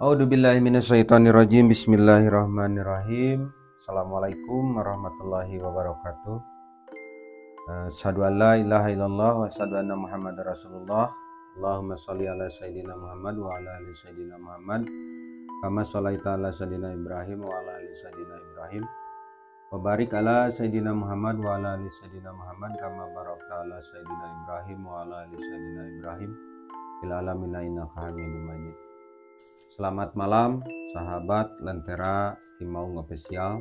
A'udzubillahi minasyaitonirrajim. Bismillahirrahmanirrahim. Assalamualaikum warahmatullahi wabarakatuh. Asyhadu an la ilaha illallah wa asyhadu anna Muhammadar Rasulullah. Allahumma sholli ala sayyidina Muhammad wa ala ali sayyidina Muhammad. Kama sholaita ala sayyidina Ibrahim wa ala ali sayyidina Ibrahim. Wa barik ala sayyidina Muhammad wa ala ali sayyidina Muhammad kama barakta ala sayyidina Ibrahim wa ala ali sayyidina Ibrahim fil alamin innaka Hamidum Majid. Selamat malam sahabat Lentera Timaung Official.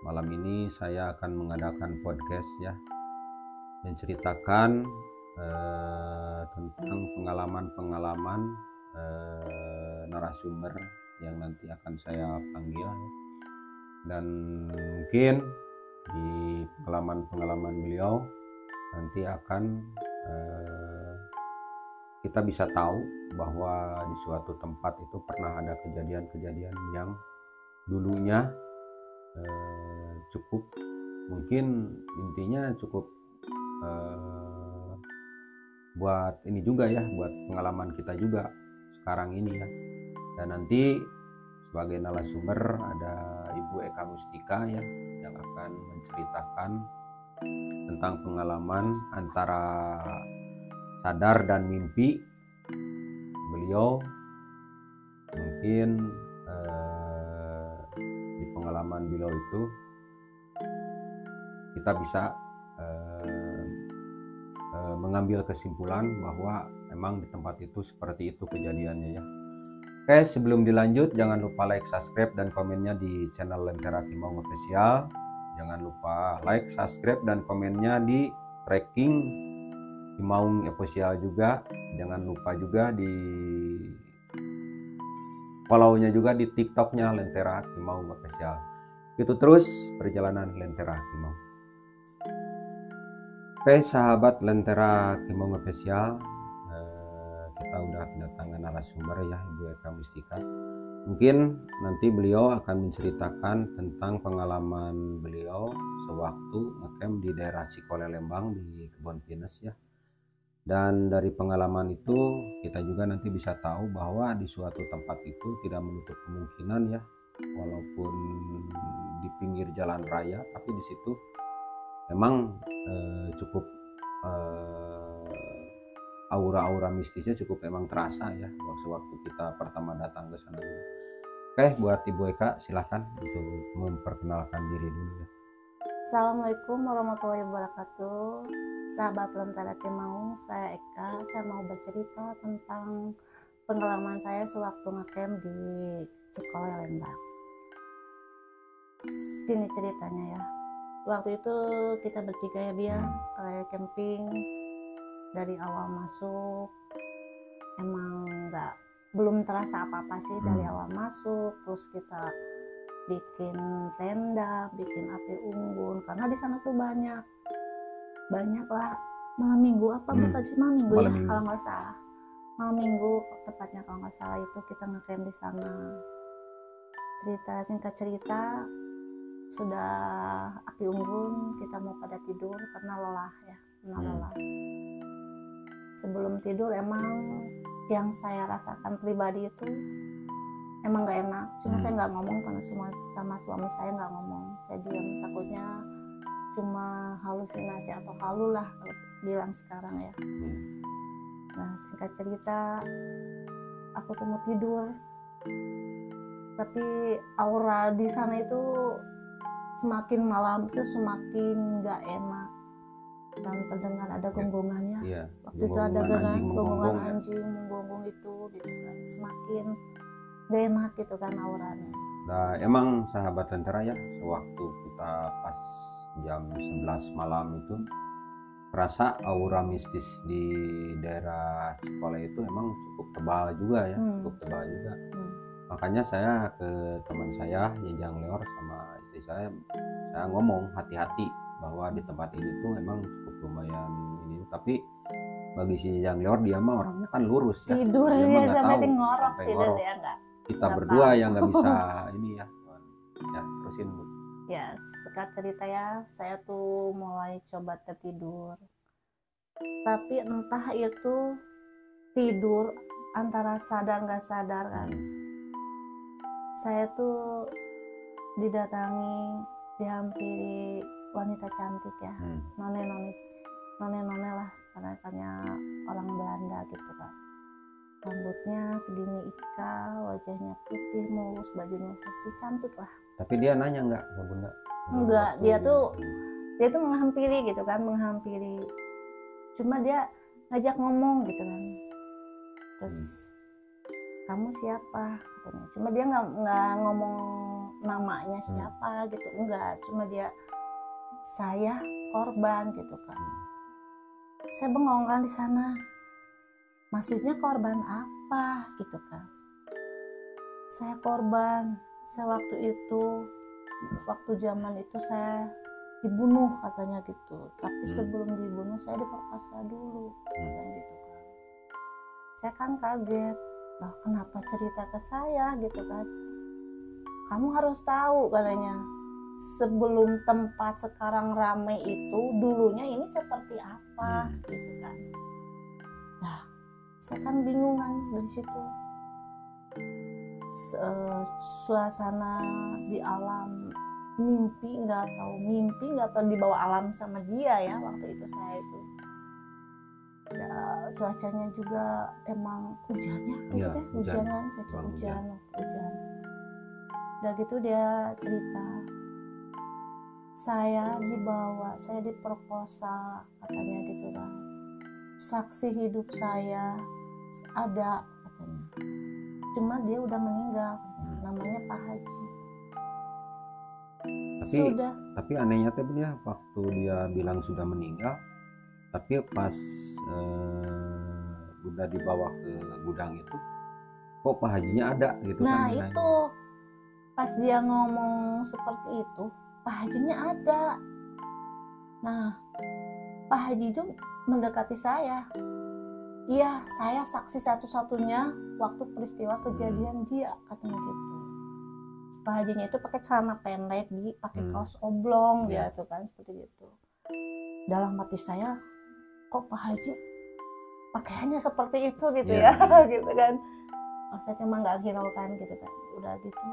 Malam ini saya akan mengadakan podcast ya, menceritakan tentang pengalaman-pengalaman narasumber yang nanti akan saya panggil, dan mungkin di pengalaman-pengalaman beliau nanti akan kita bisa tahu bahwa di suatu tempat itu pernah ada kejadian-kejadian yang dulunya cukup, mungkin intinya cukup buat ini juga ya, buat pengalaman kita juga sekarang ini ya. Dan nanti sebagai narasumber ada Ibu Eka Mustika ya, yang akan menceritakan tentang pengalaman antara sadar dan mimpi beliau. Mungkin di pengalaman beliau itu kita bisa mengambil kesimpulan bahwa memang di tempat itu seperti itu kejadiannya ya. Oke, sebelum dilanjut jangan lupa like, subscribe, dan komennya di channel Lentera Timaung Official. Jangan lupa like, subscribe, dan komennya di tracking Timaung Official juga. Jangan lupa juga di follow-nya juga di TikTok-nya Lentera Timaung Official. Itu terus perjalanan Lentera Timaung. Oke sahabat Lentera Timaung Official, kita udah kedatangan narasumber ya, Ibu Eka Mustika. Mungkin nanti beliau akan menceritakan tentang pengalaman beliau sewaktu ngecamp di daerah Cikole Lembang di Kebon Pinus ya. Dan dari pengalaman itu kita juga nanti bisa tahu bahwa di suatu tempat itu tidak menutup kemungkinan ya, walaupun di pinggir jalan raya, tapi di situ memang cukup aura-aura mistisnya cukup memang terasa ya waktu kita pertama datang ke sana. Oke, buat Ibu Eka silahkan untuk memperkenalkan diri dulu ya. Assalamualaikum warahmatullahi wabarakatuh. Sahabat Lentera Timaung, saya Eka. Saya mau bercerita tentang pengalaman saya sewaktu ngecamp di Cikole Lembang. Gini ceritanya ya. Waktu itu kita bertiga ya Bia, camping. Dari awal masuk emang belum terasa apa-apa sih dari awal masuk. Terus kita bikin tenda, bikin api unggun, karena di sana tuh banyak lah malam minggu bukan sih malam minggu ya, kalau nggak salah malam minggu tepatnya, kalau nggak salah itu kita ngecamp di sana. Singkat cerita, sudah api unggun kita mau pada tidur karena lelah ya, lelah. Sebelum tidur emang yang saya rasakan pribadi itu emang gak enak, cuma saya nggak ngomong karena sama suami saya nggak ngomong, saya diam, takutnya cuma halusinasi atau halu lah kalau bilang sekarang ya. Nah singkat cerita, aku tuh mau tidur, tapi aura di sana itu semakin malam itu semakin nggak enak, dan terdengar ada gonggongannya. Waktu itu ada gonggongan anjing menggonggong itu gitu kan, semakin gak enak gitu kan auranya. Nah emang sahabat Lentera ya, sewaktu kita pas jam 11 malam itu terasa aura mistis di daerah Cikole itu emang cukup tebal juga ya, cukup tebal juga. Makanya saya ke teman saya Jejang Leor sama istri saya ngomong hati-hati bahwa di tempat ini tuh emang cukup lumayan ini, tapi bagi si Jejang Leor dia mah orangnya kan lurus ya, tidur dia ya sampai ngorok tidur ngorok. ya enggak. Kita berdua yang nggak bisa ini ya. Ya terusin Bu. Ya singkat cerita ya, saya tuh mulai coba tertidur, tapi entah itu tidur antara sadar nggak sadar kan, saya tuh dihampiri wanita cantik ya, none lah sebenarnya orang Belanda gitu kan. Rambutnya segini ika, wajahnya putih mulus, bajunya seksi, cantik lah. Tapi dia nanya nggak ke Bunda? Enggak, dia tuh menghampiri gitu kan, cuma dia ngajak ngomong gitu kan. Terus kamu siapa katanya, cuma dia nggak ngomong namanya siapa gitu, enggak, cuma dia saya korban gitu kan. Saya bengong kan di sana, maksudnya korban apa gitu kan. Saya korban, saya waktu zaman itu saya dibunuh katanya gitu, tapi sebelum dibunuh saya diperkosa dulu katanya gitu kan. Saya kan kaget, lah kenapa cerita ke saya gitu kan. Kamu harus tahu katanya, sebelum tempat sekarang ramai itu dulunya ini seperti apa gitu kan. Nah, saya kan bingung kan dari situ. Suasana di alam, mimpi nggak tahu dibawa alam sama dia ya waktu itu saya itu. Ya, cuacanya juga emang hujannya gitu ya, hujan. Udah gitu dia cerita, saya diperkosa katanya gitu kan. Saksi hidup saya ada katanya, cuma dia udah meninggal katanya. Namanya Pak Haji. Tapi anehnya teh ya, waktu dia bilang sudah meninggal, tapi pas Bunda dibawa ke gudang itu, kok Pak Hajinya ada gitu. Nah kan. Itu pas dia ngomong seperti itu, Pak Hajinya ada. Nah, Pak Haji itu mendekati saya. Iya, saya saksi satu-satunya waktu peristiwa kejadian dia, katanya gitu. Pak Hajinya itu pakai celana pendek, pakai kaos oblong, dia tuh kan seperti itu. Dalam hati saya, kok Pak Haji pakaiannya seperti itu gitu ya, gitu kan. Saya cuma nggak hiraukan gitu kan, udah gitu.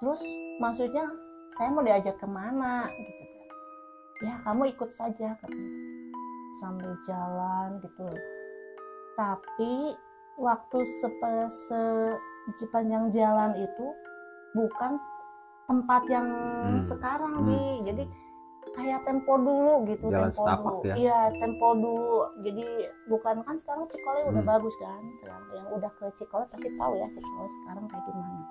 Terus maksudnya saya mau diajak kemana gitu kan. Ya kamu ikut saja katanya, sambil jalan gitu. Tapi waktu sepanjang jalan itu bukan tempat yang sekarang jadi kayak tempo dulu gitu, jalan tempo dulu ya? Iya, tempo dulu. Jadi bukan kan sekarang Cikole udah bagus kan, yang udah ke Cikole pasti tahu ya Cikole sekarang kayak gimana.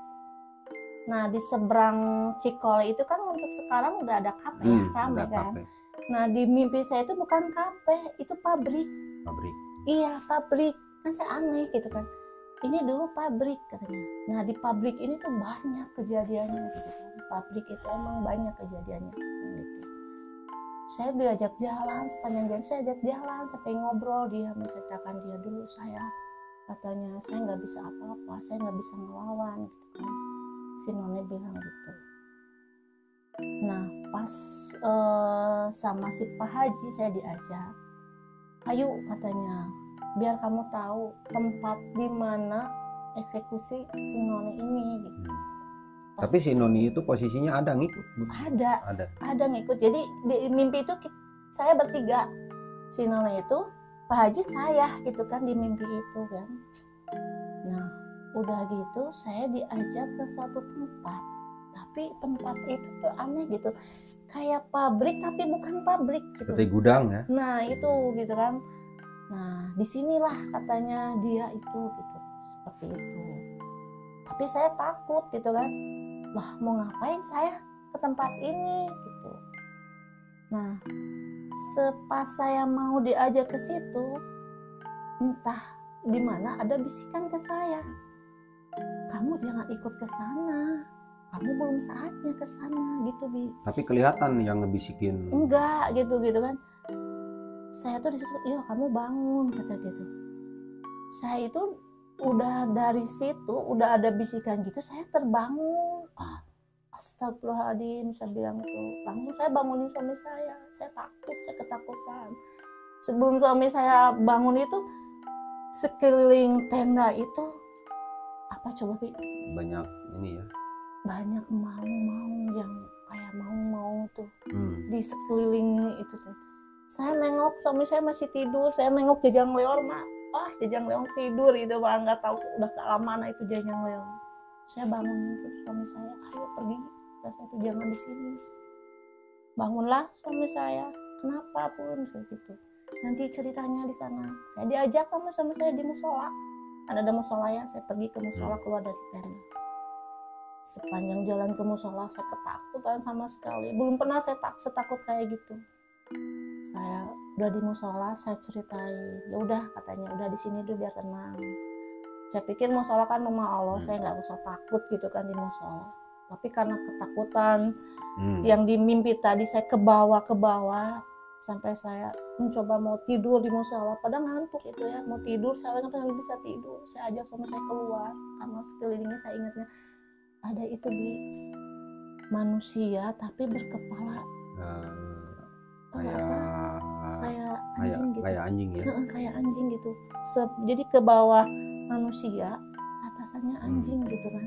Nah di seberang Cikole itu kan untuk sekarang udah ada kafe ya, ramai kan. Nah di mimpi saya itu bukan kafe, itu pabrik. Iya, pabrik. Kan saya aneh gitu kan, ini dulu pabrik katanya. Nah di pabrik ini tuh banyak kejadiannya gitu kan. Pabrik itu emang banyak kejadiannya gitu. Saya diajak jalan, sepanjang jalan saya ajak jalan sampai ngobrol. Dia menceritakan dia dulu, saya katanya saya nggak bisa apa-apa, saya nggak bisa ngelawan gitu kan. Si None bilang gitu. Nah pas sama si Pak Haji saya diajak, ayo katanya, biar kamu tahu tempat di mana eksekusi si Noni ini gitu. Tapi si Noni itu posisinya ada ngikut? Ada ngikut. Jadi di mimpi itu saya bertiga, si Noni itu, Pak Haji, saya gitu kan di mimpi itu kan. Nah udah gitu saya diajak ke suatu tempat, tapi tempat itu tuh aneh gitu, kayak pabrik tapi bukan pabrik gitu. Seperti gudang ya? Nah itu gitu kan. Nah disinilah katanya dia itu gitu, seperti itu. Tapi saya takut gitu kan, lah mau ngapain saya ke tempat ini gitu. Nah sepas saya mau diajak ke situ, entah di mana ada bisikan ke saya, kamu jangan ikut ke sana, kamu belum saatnya ke sana gitu Bi. Tapi kelihatan yang ngebisikin? Enggak gitu kan. Saya tuh di situ, iya kamu bangun kata gitu. Saya itu udah dari situ udah ada bisikan gitu, saya terbangun. Astagfirullahaladzim, saya bilang itu. Langsung saya bangunin suami saya takut, saya ketakutan. Sebelum suami saya bangun itu, sekeliling tenda itu Apa coba Pi? Banyak ini ya. Banyak maung-maung yang kayak maung-maung tuh di sekeliling itu tuh. Saya nengok suami saya masih tidur, saya nengok Jajang Leor mah, Jajang Leor tidur itu mah, nggak tahu udah kelamaan itu Jajang Leor. Saya bangun itu suami saya, ayo pergi, kata saya tuh jangan di sini. Bangunlah suami saya, kenapa pun gitu. Nanti ceritanya di sana. Saya diajak sama suami saya di musola. Ada musola ya, saya pergi ke musola keluar dari tenda. Sepanjang jalan ke musola saya ketakutan sama sekali. Belum pernah saya setakut kayak gitu. Saya udah di musola, saya ceritain. Ya udah katanya, udah di sini dulu biar tenang. Saya pikir musola kan rumah Allah, saya nggak usah takut gitu kan di musola. Tapi karena ketakutan yang di mimpi tadi, saya ke bawah sampai saya mencoba mau tidur di musola, padahal ngantuk itu ya, mau tidur saya nggak bisa tidur. Saya ajak sama saya keluar karena sekelilingnya saya ingatnya ada itu di manusia tapi berkepala kayak anjing gitu. Kayak anjing gitu. Jadi ke bawah manusia, atasannya anjing gitu kan.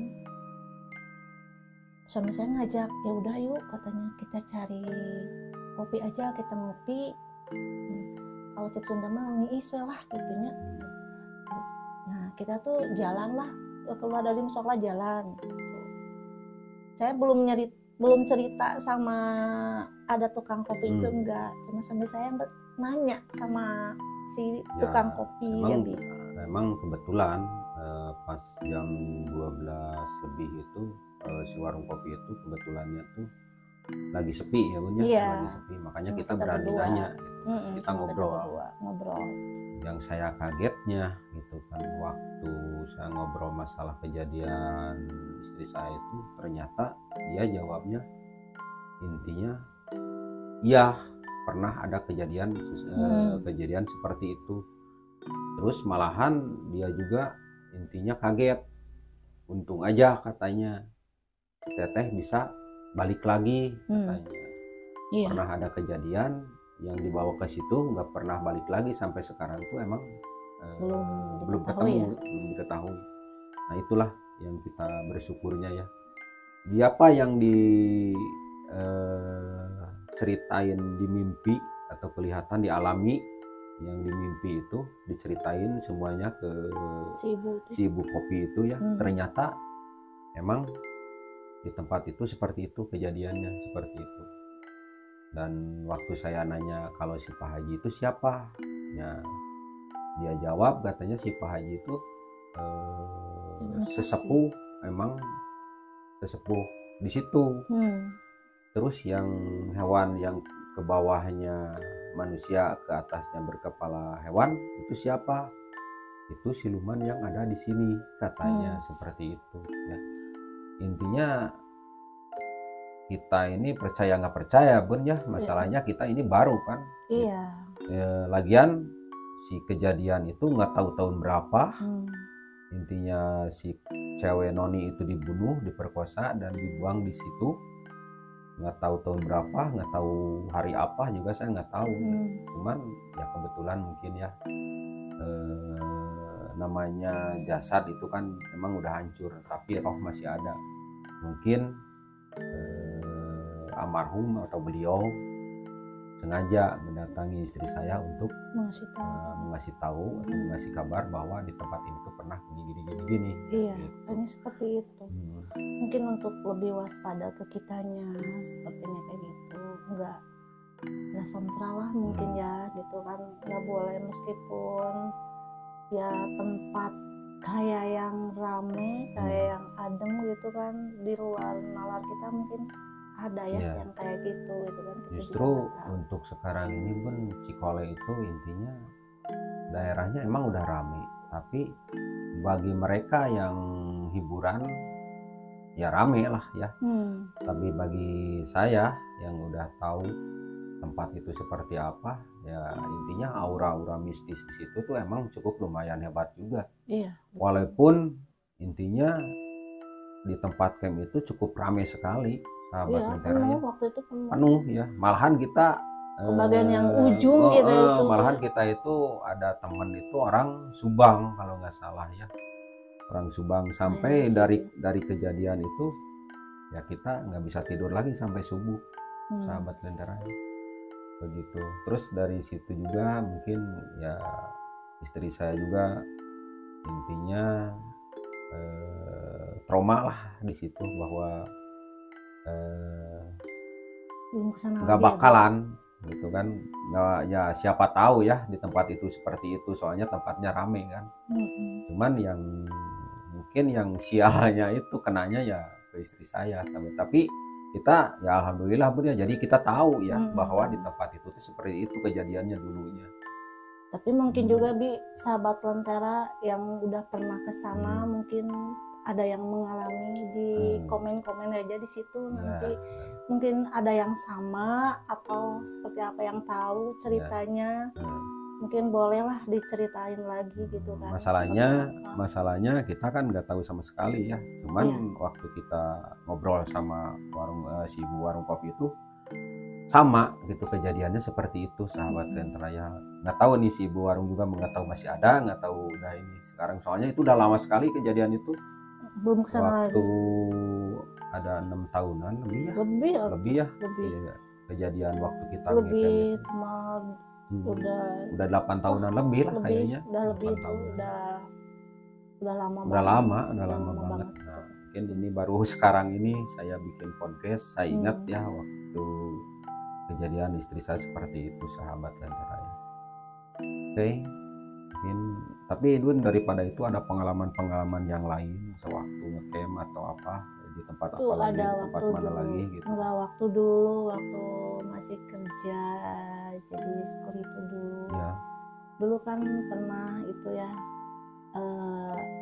Suami saya ngajak, ya udah yuk katanya kita cari kopi aja, kita ngopi. Kalau cek Sunda mah ngiis lah gitunya. Nah kita tuh jalan lah, keluar dari musola jalan. Saya belum cerita sama ada tukang kopi itu enggak, cuma sampai saya nanya sama si tukang kopi. Memang kebetulan pas jam 12 lebih itu si warung kopi itu kebetulannya tuh lagi sepi ya Bun ya, lagi sepi, makanya kita berani nanya gitu. Kita ngobrol. Yang saya kagetnya gitu kan, waktu saya ngobrol masalah kejadian istri saya itu, ternyata dia jawabnya intinya iya pernah ada kejadian seperti itu. Terus malahan dia juga intinya kaget, untung aja katanya teteh bisa balik lagi katanya. Pernah ada kejadian yang dibawa ke situ nggak pernah balik lagi sampai sekarang tuh emang belum diketahui. Nah itulah yang kita bersyukurnya ya. Dia apa yang ceritain di mimpi atau kelihatan dialami, yang di mimpi itu diceritain semuanya ke si ibu kopi itu ya. Ternyata emang di tempat itu seperti itu kejadiannya, seperti itu. Dan waktu saya nanya kalau si Pak Haji itu siapa, ya dia jawab katanya si Pak Haji itu sesepuh, emang sesepuh di situ. Terus yang hewan yang ke bawahnya manusia, ke atasnya berkepala hewan, itu siapa? Itu siluman yang ada di sini katanya. Seperti itu ya. Intinya kita ini percaya nggak percaya Bun ya, masalahnya kita ini baru kan. Lagian si kejadian itu nggak tahu tahun berapa. Intinya si cewek noni itu dibunuh, diperkosa dan dibuang di situ. Nggak tahu tahun berapa, nggak tahu hari apa juga saya nggak tahu. Cuman ya kebetulan mungkin ya namanya jasad itu kan emang udah hancur, tapi roh masih ada. Mungkin almarhum atau beliau sengaja mendatangi istri saya untuk mengasih tahu atau mengasih kabar bahwa di tempat ini tuh pernah gini. Iya, hanya seperti itu. Mungkin untuk lebih waspada ke kitanya, sepertinya kayak gitu. Enggak sompral lah mungkin ya, gitu kan. Nggak boleh, meskipun ya tempat kayak yang rame, kayak yang adem gitu kan, di luar nalar kita mungkin ada ya yang kayak gitu kan. Justru untuk sekarang ini Bun, Cikole itu intinya daerahnya emang udah rame, tapi bagi mereka yang hiburan ya rame lah ya. Tapi bagi saya yang udah tahu tempat itu seperti apa, ya intinya aura-aura mistis di situ tuh emang cukup lumayan hebat juga. Walaupun intinya di tempat camp itu cukup ramai sekali, sahabat Lentera ya. Waktu itu penuh ya. Malahan kita bagian yang ujung gitu itu. Malahan kita itu ada temen itu orang Subang kalau nggak salah ya. orang Subang. Sampai Iya, dari kejadian itu ya kita nggak bisa tidur lagi sampai subuh, sahabat Lentera begitu. Terus dari situ juga mungkin ya istri saya juga intinya trauma lah di situ, bahwa belum kesana nggak lagi ya, bakalan gitu kan, nggak, ya siapa tahu ya di tempat itu seperti itu, soalnya tempatnya rame kan. Cuman yang mungkin yang sialnya itu kenanya ya ke istri saya, tapi kita ya alhamdulillah Bu ya, jadi kita tahu ya bahwa di tempat itu tuh seperti itu kejadiannya dulunya. Tapi mungkin juga Bi, sahabat Lentera yang udah pernah ke sana mungkin ada yang mengalami, di komen-komen aja di situ nanti. Mungkin ada yang sama atau seperti apa yang tahu ceritanya. Mungkin bolehlah diceritain lagi gitu kan. Masalahnya kita kan nggak tahu sama sekali ya. Cuman waktu kita ngobrol sama si ibu warung kopi itu sama gitu kejadiannya seperti itu, sahabat Lentera ya. Nggak tahu nih si ibu warung juga nggak tahu masih ada, nggak tahu udah ini sekarang, soalnya itu udah lama sekali kejadian itu. Belum kesana waktu lagi. Ada 6 tahunan lebih ya. Kejadian waktu kita lebih udah 8 tahunan lebih lah kayaknya. Udah lebih itu udah lama banget. Nah, mungkin ini baru sekarang ini saya bikin podcast, saya ingat ya waktu kejadian istri saya seperti itu, sahabat Lentera ya. Oke, mungkin tapi Edwin daripada itu ada pengalaman-pengalaman yang lain sewaktu ngecamp atau apa di tempat itu apa lagi, ada tempat waktu mana dulu, lagi gitu? Enggak, waktu dulu waktu masih kerja jadi security dulu ya. Dulu kan pernah itu ya,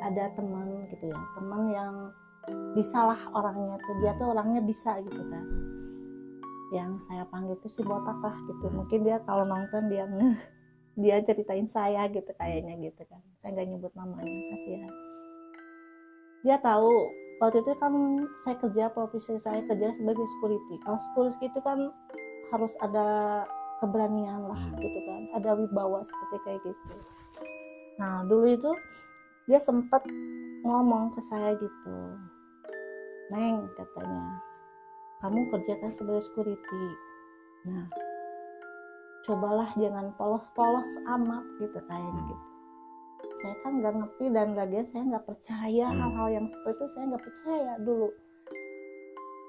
ada teman gitu ya, teman yang bisalah orangnya tuh, dia tuh orangnya bisa gitu kan, yang saya panggil tuh si botak lah gitu. Mungkin dia kalau nonton dia ceritain saya gitu kayaknya gitu kan, saya nggak nyebut namanya kasihan. Dia tahu waktu itu kan saya kerja, profesi saya kerja sebagai security. Kalau security itu kan harus ada keberanian lah gitu kan, ada wibawa seperti kayak gitu. Nah dulu itu dia sempat ngomong ke saya gitu, Neng katanya, kamu kerja kan sebagai security, nah cobalah jangan polos-polos amat gitu kayaknya gitu. Saya kan nggak ngerti dan lagian saya nggak percaya hal-hal yang seperti itu, saya nggak percaya dulu.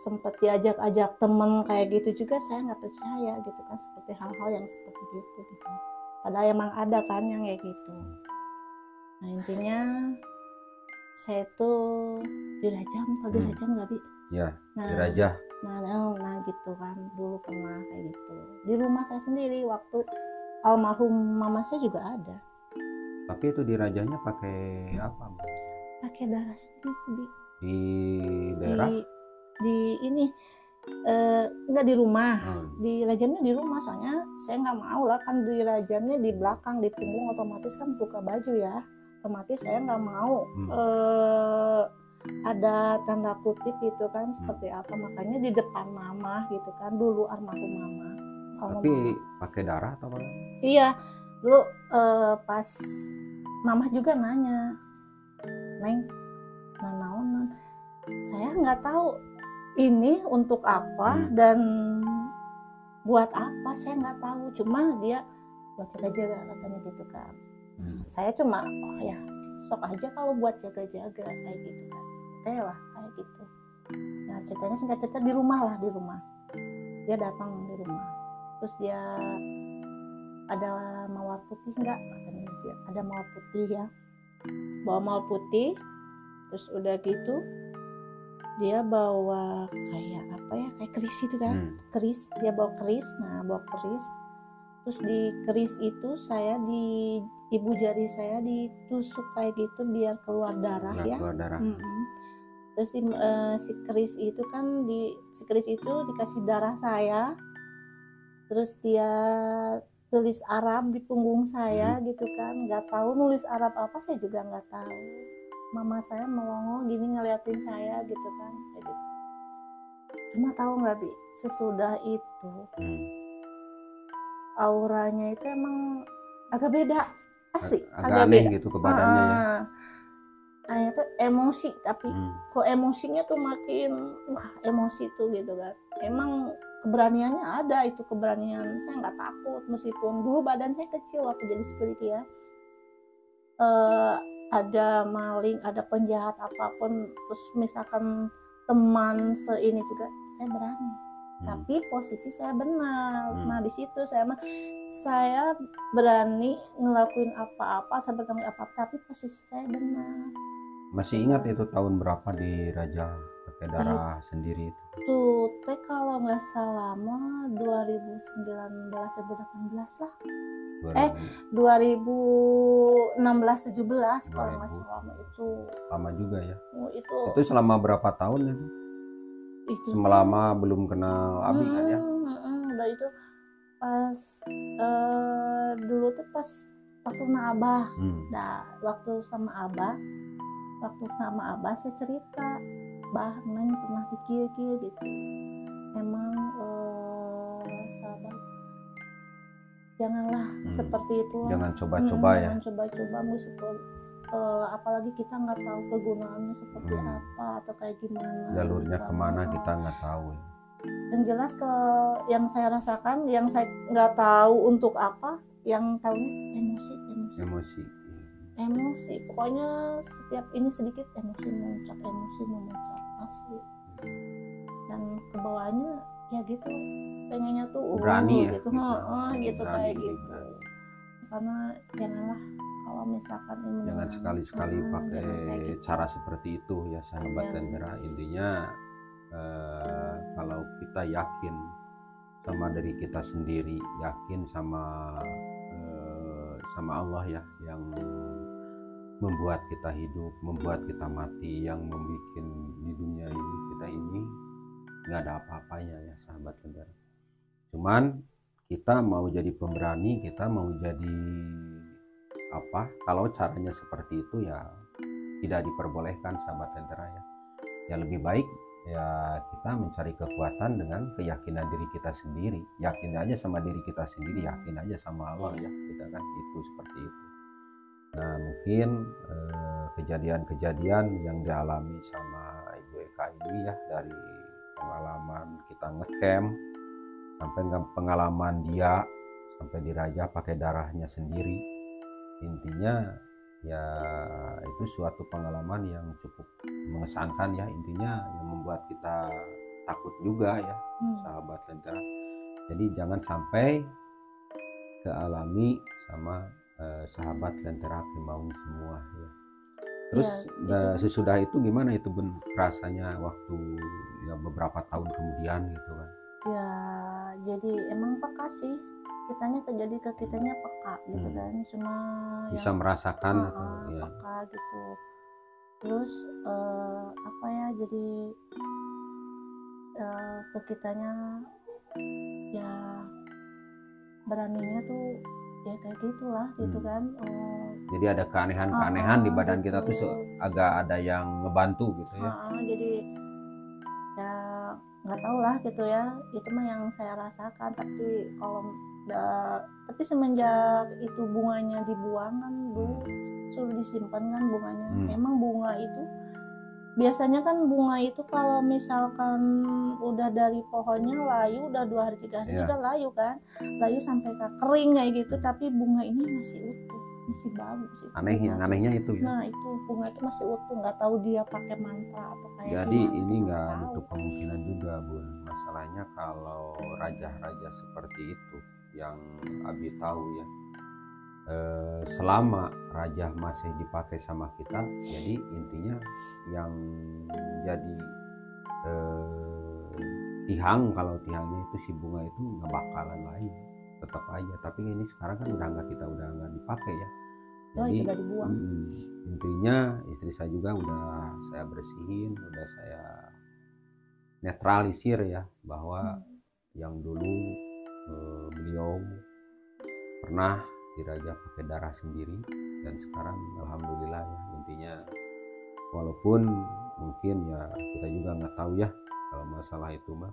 Sempat diajak-ajak temen kayak gitu juga saya nggak percaya gitu kan, seperti hal-hal yang seperti gitu gitu. Padahal emang ada kan yang kayak gitu. Nah intinya saya tuh dirajam, kalau dirajam nggak Bi? Ya, dirajah. Nah gitu kan, dulu pernah kayak gitu. Di rumah saya sendiri, waktu almarhum mama saya juga ada. Tapi itu dirajahnya pakai apa? Pakai darah sendiri Bi. Di daerah? Di ini enggak di rumah, dirajamnya di rumah, soalnya saya nggak mau lah kan dirajamnya di belakang, di punggung, otomatis kan buka baju ya, otomatis saya nggak mau ada tanda kutip gitu kan seperti apa, makanya di depan mama gitu kan, dulu almarhum mama. Tapi pakai darah atau apa? Iya, dulu pas mama juga nanya, Neng, naon, saya nggak tahu ini untuk apa dan buat apa, saya nggak tahu, cuma dia buat jaga-jaga katanya gitu kan. Saya cuma oh ya sok aja kalau buat jaga-jaga kayak gitu kan, oke lah kayak gitu. Nah ceritanya singkat cerita di rumah dia datang di rumah, terus dia ada mawar putih nggak katanya, dia ada mawar putih ya, bawa mawar putih, terus udah gitu dia bawa kayak apa ya, kayak keris itu kan, keris, dia bawa keris. Nah bawa keris, terus di keris itu saya di ibu jari saya ditusuk kayak gitu biar keluar darah ya. Keluar darah. Terus si keris itu kan si keris itu dikasih darah saya, terus dia tulis Arab di punggung saya gitu kan, nggak tahu nulis Arab apa, saya juga nggak tahu. Mama saya melongo gini ngeliatin saya gitu kan kayak gitu. Cuma tahu nggak Bi, sesudah itu auranya itu emang agak beda, asli agak aneh beda gitu ke badannya ya. ayah tuh emosi, tapi Hmm. kok emosinya tuh makin wah emosi tuh gitu kan. Emang keberaniannya ada, itu keberanian, saya nggak takut meskipun dulu badan saya kecil waktu jadi security ya. Ada maling, ada penjahat apapun, terus misalkan teman seini juga saya berani. Tapi posisi saya benar. Nah di situ saya berani ngelakuin apa-apa, saya bertanggung jawab apa, tapi posisi saya benar. Masih ingat itu tahun berapa di Raja pakai darah sendiri itu? Tuh teh kalau nggak salah mah 2019 2018 lah. 2016 17 kalau nggak salah itu. Lama juga ya. Itu selama berapa tahun itu? Selama belum kenal Abi kan ya? Udah itu pas dulu tuh pas waktu sama Abah. Nah, waktu sama Abah saya cerita, Bah, Neng pernah dikir-kir gitu. Emang sahabat, janganlah seperti itu. Jangan coba-coba ya. Jangan coba-coba apalagi kita nggak tahu kegunaannya seperti apa atau kayak gimana. Jalurnya kemana kita nggak tahu. Yang jelas yang saya rasakan, yang saya nggak tahu untuk apa, yang tahunya emosi. Pokoknya setiap ini sedikit emosi memuncak asli. Dan kebawahnya ya gitu, pengennya tuh berani ya, gitu, gitu kayak gitu. Karena janganlah kalau misalkan ini jangan sekali-sekali pakai gitu. Cara seperti itu ya sahabat Lentera. Intinya kalau kita yakin sama diri kita sendiri, yakin sama Allah ya, yang membuat kita hidup, membuat kita mati, yang membuat di dunia ini kita ini nggak ada apa-apanya ya sahabat Lentera. Cuman kita mau jadi pemberani, kita mau jadi apa, kalau caranya seperti itu ya tidak diperbolehkan sahabat Lentera ya. Ya lebih baik ya kita mencari kekuatan dengan keyakinan diri kita sendiri. Yakin aja sama diri kita sendiri, yakin aja sama Allah ya, kita kan itu seperti itu. Nah mungkin kejadian-kejadian yang dialami sama Ibu Eka ini ya, dari pengalaman kita ngecamp sampai pengalaman dia sampai di Raja pakai darahnya sendiri, intinya ya itu suatu pengalaman yang cukup mengesankan ya, intinya yang membuat kita takut juga ya sahabat Lentera. Jadi jangan sampai kealami sama sahabat Lentera Primaun semua ya. Terus ya, sesudah itu gimana itu Bun rasanya waktu ya beberapa tahun kemudian gitu kan? Ya jadi emang peka sih, jadi ke kitanya peka gitu kan, cuma bisa merasakan ya peka gitu. Terus apa ya, jadi ke kitanya ya beraninya tuh ya kayak gitulah gitu kan. Jadi ada keanehan-keanehan di badan gitu. Kita tuh agak ada yang ngebantu gitu ya. Jadi ya nggak tahu lah gitu ya, itu mah yang saya rasakan. Tapi semenjak itu bunganya dibuang kan, dulu suruh disimpan kan bunganya. Emang bunga itu biasanya kan, bunga itu kalau misalkan udah dari pohonnya layu, udah 2 hari 3 hari juga layu kan, layu sampai kering kayak gitu. Tapi bunga ini masih utuh, masih bagus. Anehnya itu ya. Nah itu bunga itu masih utuh, nggak tahu dia pakai mantra atau kayak jadi gimana, ini nggak nutup kemungkinan juga Bun. Masalahnya kalau raja-raja seperti itu yang Abi tahu ya, selama raja masih dipakai sama kita, jadi intinya yang jadi tihang, kalau tihangnya itu si bunga itu nggak bakalan lain, tetap aja. Tapi ini sekarang kan udah nggak dipakai ya, jadi udah dibuang. Intinya istri saya juga udah saya bersihin, udah saya netralisir ya, bahwa yang dulu beliau pernah diraja pakai darah sendiri, dan sekarang alhamdulillah ya. Intinya walaupun mungkin ya kita juga nggak tahu ya kalau masalah itu mah,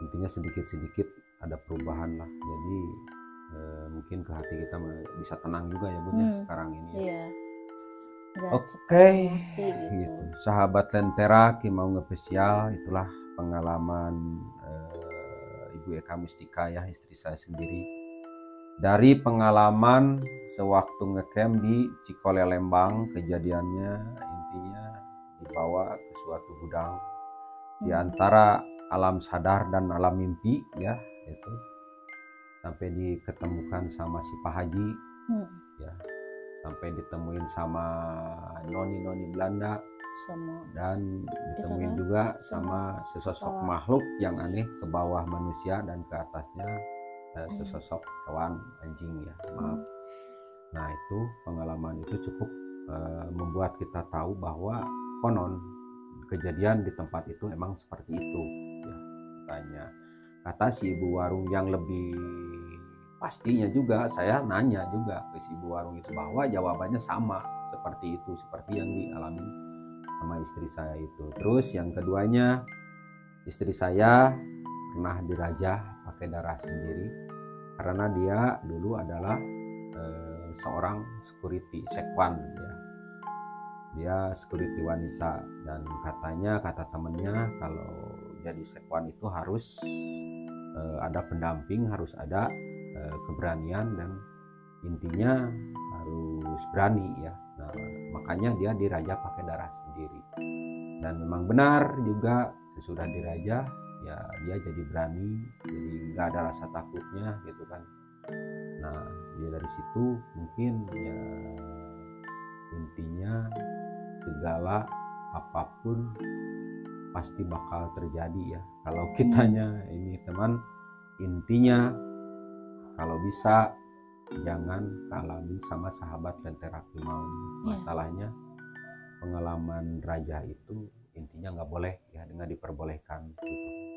intinya sedikit-sedikit ada perubahan lah. Jadi mungkin ke hati kita bisa tenang juga ya Bun ya sekarang ini ya. nggak cepat Oke, emosi gitu. gitu. Sahabat Lentera Ki mau ngespesial, itulah pengalaman Ibu Eka Mustika ya, istri saya sendiri. Dari pengalaman sewaktu ngecamp di Cikole Lembang, kejadiannya intinya dibawa ke suatu gudang di antara alam sadar dan alam mimpi ya, itu sampai diketemukan sama si Pak Haji ya, sampai ditemuin sama noni-noni Belanda Semua dan ditemuin kan juga sama sesosok makhluk yang aneh ke bawah manusia dan ke atasnya sesosok hewan anjing ya, maaf. Nah itu pengalaman itu cukup membuat kita tahu bahwa konon kejadian di tempat itu emang seperti itu ya, katanya. Kata si ibu warung yang lebih pastinya juga, saya nanya juga ke si ibu warung itu bahwa jawabannya sama seperti itu, seperti yang dialami sama istri saya itu. Terus yang keduanya, istri saya pernah dirajah pakai darah sendiri karena dia dulu adalah seorang security sekwan ya. Dia security wanita, dan katanya, kata temennya, kalau jadi sekwan itu harus ada pendamping, harus ada keberanian, dan intinya harus berani ya. Nah, makanya dia dirajah pakai darah sendiri. Dan memang benar juga, sesudah dirajah ya dia jadi berani, jadi nggak ada rasa takutnya gitu kan. Nah dia dari situ mungkin ya intinya segala apapun pasti bakal terjadi ya kalau kitanya ini teman. Intinya kalau bisa jangan kalamin sama sahabat Lentera Ki Maung. Masalahnya pengalaman raja itu intinya nggak boleh ya, nggak diperbolehkan gitu,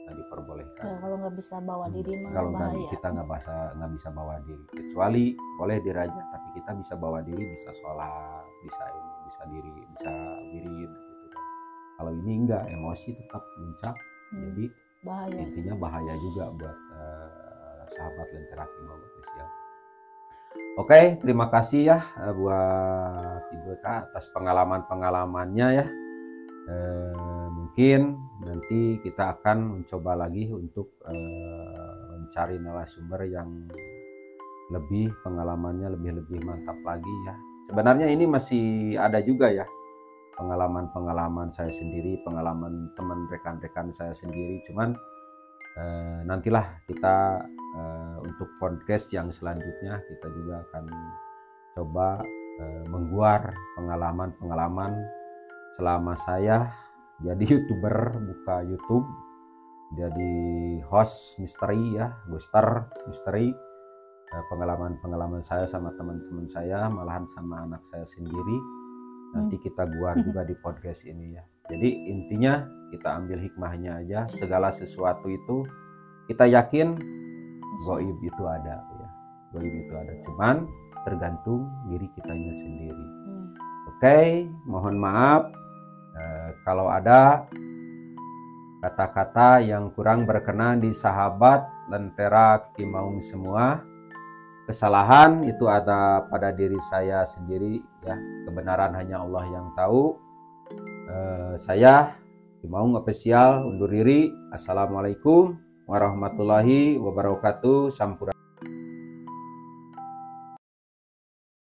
nggak diperbolehkan ya, kalau nggak bisa bawa diri mah kalau bahaya. kita nggak bisa bawa diri, kecuali boleh diraja tapi kita bisa bawa diri, bisa sholat, bisa ini, bisa diri, bisa wirid gitu kan. Kalau ini enggak, emosi tetap puncak, jadi bahaya. intinya bahaya juga buat sahabat Lentera Ki Maung ya. Oke, terima kasih ya buat Ibu Eka atas pengalaman-pengalamannya ya. Mungkin nanti kita akan mencoba lagi untuk mencari narasumber yang lebih pengalamannya lebih mantap lagi ya. Sebenarnya ini masih ada juga ya pengalaman-pengalaman saya sendiri, pengalaman teman rekan-rekan saya sendiri, cuman nantilah kita untuk podcast yang selanjutnya kita juga akan coba mengguar pengalaman-pengalaman selama saya jadi YouTuber, buka YouTube, jadi host misteri ya, booster misteri, pengalaman-pengalaman saya sama teman-teman saya, malahan sama anak saya sendiri. Nanti kita guar juga di podcast ini ya. Jadi intinya kita ambil hikmahnya aja, segala sesuatu itu kita yakin goib itu ada ya, goib itu ada, cuman tergantung diri kitanya sendiri. Oke, mohon maaf kalau ada kata-kata yang kurang berkenan di sahabat Lentera Ki Maung semua. Kesalahan itu ada pada diri saya sendiri ya, kebenaran hanya Allah yang tahu. Saya Ki Maung official undur diri. Assalamualaikum warahmatullahi wabarakatuh. Sampurasun.